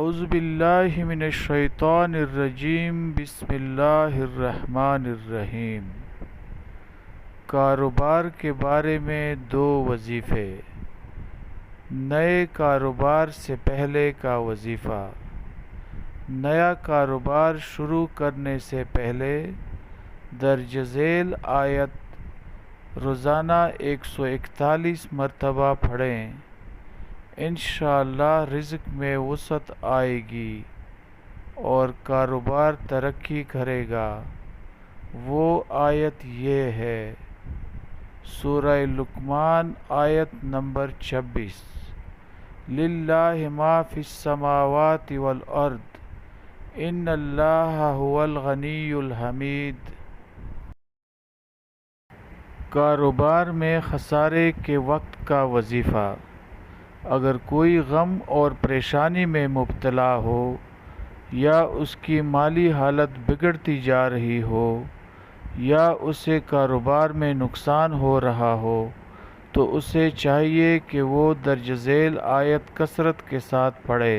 اعوذ باللہ من الشیطان الرجیم بسم اللہ الرحمن الرحیم۔ کاروبار کے بارے میں 2 وظیفے۔ نئے کاروبار سے پہلے کا وظیفہ۔ نیا کاروبار شروع کرنے سے پہلے درج ذیل آیت روزانہ 141 مرتبہ پڑھیں۔ انشاءاللہ رزق میں وسعت آئے گی اور کاروبار ترقی کرے گا۔ وہ آیت یہ ہے، سورہ لقمان آیت نمبر 26۔ للہ ما فی السماوات والارض ان اللہ هو الغنی الحمید۔ کاروبار میں خسارے کے وقت کا وظیفہ۔ اگر کوئی غم اور پریشانی میں مبتلا ہو یا اس کی مالی حالت بگڑتی جا رہی ہو یا اسے کاروبار میں نقصان ہو رہا ہو تو اسے چاہیے کہ وہ درج ذیل آیت کثرت کے ساتھ پڑھے۔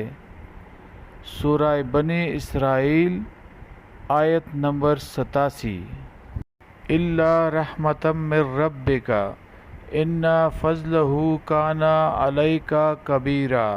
سورہ بنی اسرائیل آیت نمبر 87۔ الا رحمۃ من ربک ان فضلہ کان علیک کبیرا۔